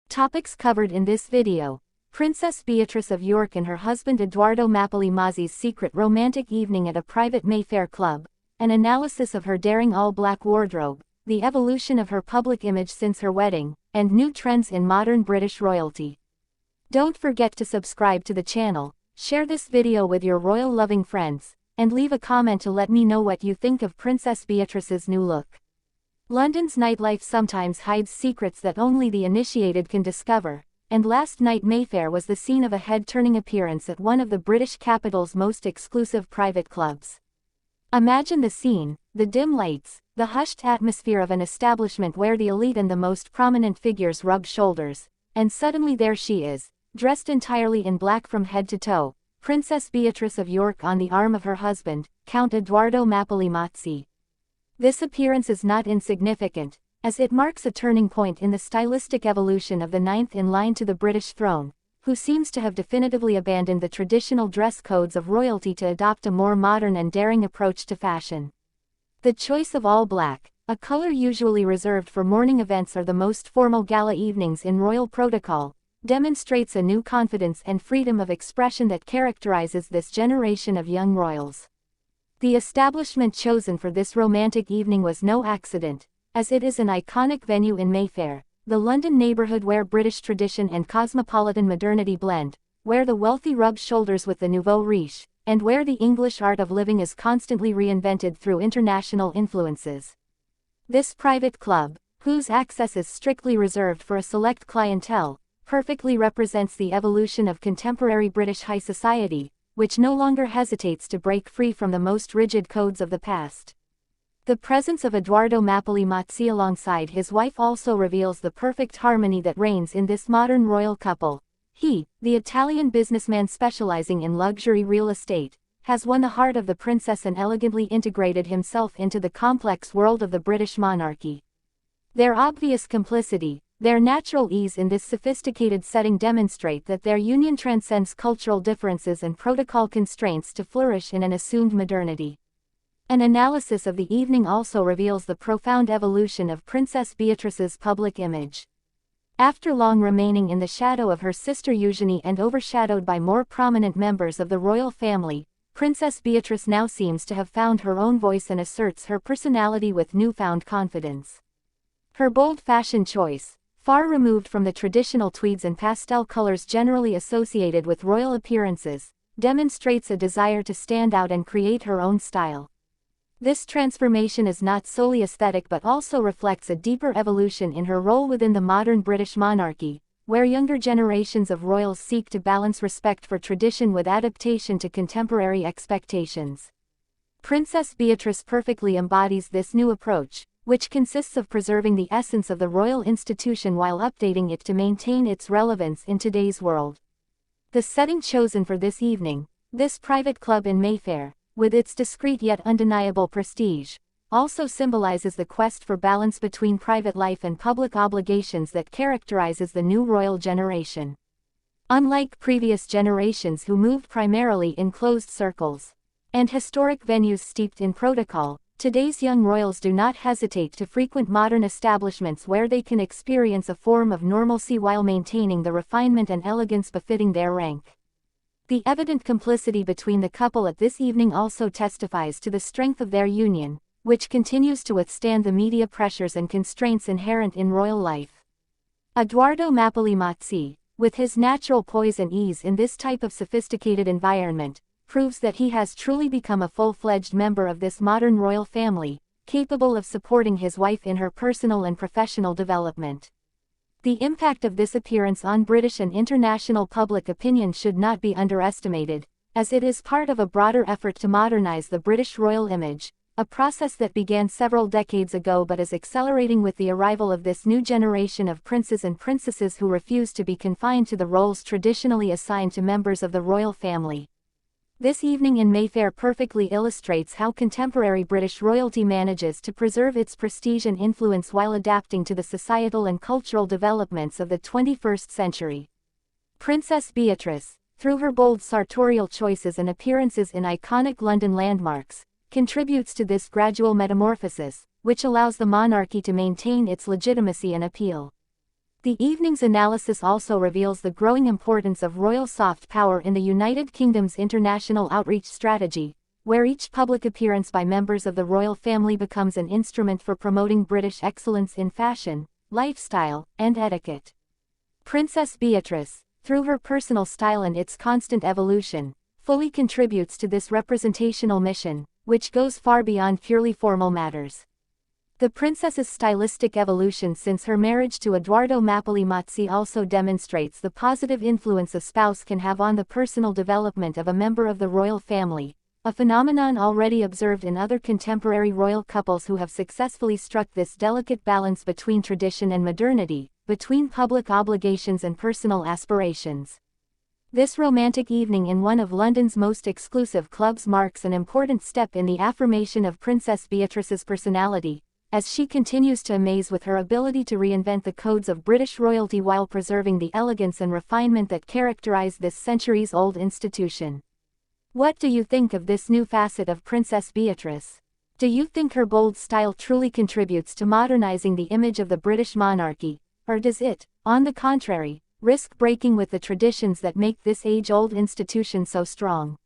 Topics covered in this video: Princess Beatrice of York and her husband Edoardo Mapelli Mozzi's secret romantic evening at a private Mayfair club, an analysis of her daring all-black wardrobe, the evolution of her public image since her wedding, and new trends in modern British royalty. Don't forget to subscribe to the channel, share this video with your royal-loving friends, and leave a comment to let me know what you think of Princess Beatrice's new look. London's nightlife sometimes hides secrets that only the initiated can discover, and last night Mayfair was the scene of a head-turning appearance at one of the British capital's most exclusive private clubs. Imagine the scene: the dim lights, the hushed atmosphere of an establishment where the elite and the most prominent figures rub shoulders, and suddenly there she is, dressed entirely in black from head to toe, Princess Beatrice of York on the arm of her husband, Count Edoardo Mapelli Mozzi. This appearance is not insignificant, as it marks a turning point in the stylistic evolution of the ninth in line to the British throne, who seems to have definitively abandoned the traditional dress codes of royalty to adopt a more modern and daring approach to fashion. The choice of all black, a color usually reserved for morning events or the most formal gala evenings in royal protocol, demonstrates a new confidence and freedom of expression that characterizes this generation of young royals. The establishment chosen for this romantic evening was no accident, as it is an iconic venue in Mayfair, the London neighborhood where British tradition and cosmopolitan modernity blend, where the wealthy rub shoulders with the nouveau riche, and where the English art of living is constantly reinvented through international influences. This private club, whose access is strictly reserved for a select clientele, perfectly represents the evolution of contemporary British high society, which no longer hesitates to break free from the most rigid codes of the past. The presence of Edoardo Mapelli Mozzi alongside his wife also reveals the perfect harmony that reigns in this modern royal couple. He, the Italian businessman specializing in luxury real estate, has won the heart of the princess and elegantly integrated himself into the complex world of the British monarchy. Their obvious complicity, their natural ease in this sophisticated setting demonstrate that their union transcends cultural differences and protocol constraints to flourish in an assumed modernity. An analysis of the evening also reveals the profound evolution of Princess Beatrice's public image. After long remaining in the shadow of her sister Eugenie and overshadowed by more prominent members of the royal family, Princess Beatrice now seems to have found her own voice and asserts her personality with newfound confidence. Her bold fashion choice, far removed from the traditional tweeds and pastel colors generally associated with royal appearances, demonstrates a desire to stand out and create her own style. This transformation is not solely aesthetic but also reflects a deeper evolution in her role within the modern British monarchy, where younger generations of royals seek to balance respect for tradition with adaptation to contemporary expectations. Princess Beatrice perfectly embodies this new approach, which consists of preserving the essence of the royal institution while updating it to maintain its relevance in today's world. The setting chosen for this evening, this private club in Mayfair, with its discreet yet undeniable prestige, also symbolizes the quest for balance between private life and public obligations that characterizes the new royal generation. Unlike previous generations who moved primarily in closed circles and historic venues steeped in protocol, today's young royals do not hesitate to frequent modern establishments where they can experience a form of normalcy while maintaining the refinement and elegance befitting their rank. The evident complicity between the couple at this evening also testifies to the strength of their union, which continues to withstand the media pressures and constraints inherent in royal life. Edoardo Mapelli Mozzi, with his natural poise and ease in this type of sophisticated environment, proves that he has truly become a full-fledged member of this modern royal family, capable of supporting his wife in her personal and professional development. The impact of this appearance on British and international public opinion should not be underestimated, as it is part of a broader effort to modernize the British royal image, a process that began several decades ago but is accelerating with the arrival of this new generation of princes and princesses who refuse to be confined to the roles traditionally assigned to members of the royal family. This evening in Mayfair perfectly illustrates how contemporary British royalty manages to preserve its prestige and influence while adapting to the societal and cultural developments of the 21st century. Princess Beatrice, through her bold sartorial choices and appearances in iconic London landmarks, contributes to this gradual metamorphosis, which allows the monarchy to maintain its legitimacy and appeal. The evening's analysis also reveals the growing importance of royal soft power in the United Kingdom's international outreach strategy, where each public appearance by members of the royal family becomes an instrument for promoting British excellence in fashion, lifestyle, and etiquette. Princess Beatrice, through her personal style and its constant evolution, fully contributes to this representational mission, which goes far beyond purely formal matters. The princess's stylistic evolution since her marriage to Edoardo Mapelli Mozzi also demonstrates the positive influence a spouse can have on the personal development of a member of the royal family, a phenomenon already observed in other contemporary royal couples who have successfully struck this delicate balance between tradition and modernity, between public obligations and personal aspirations. This romantic evening in one of London's most exclusive clubs marks an important step in the affirmation of Princess Beatrice's personality, as she continues to amaze with her ability to reinvent the codes of British royalty while preserving the elegance and refinement that characterize this centuries-old institution. What do you think of this new facet of Princess Beatrice? Do you think her bold style truly contributes to modernizing the image of the British monarchy, or does it, on the contrary, risk breaking with the traditions that make this age-old institution so strong?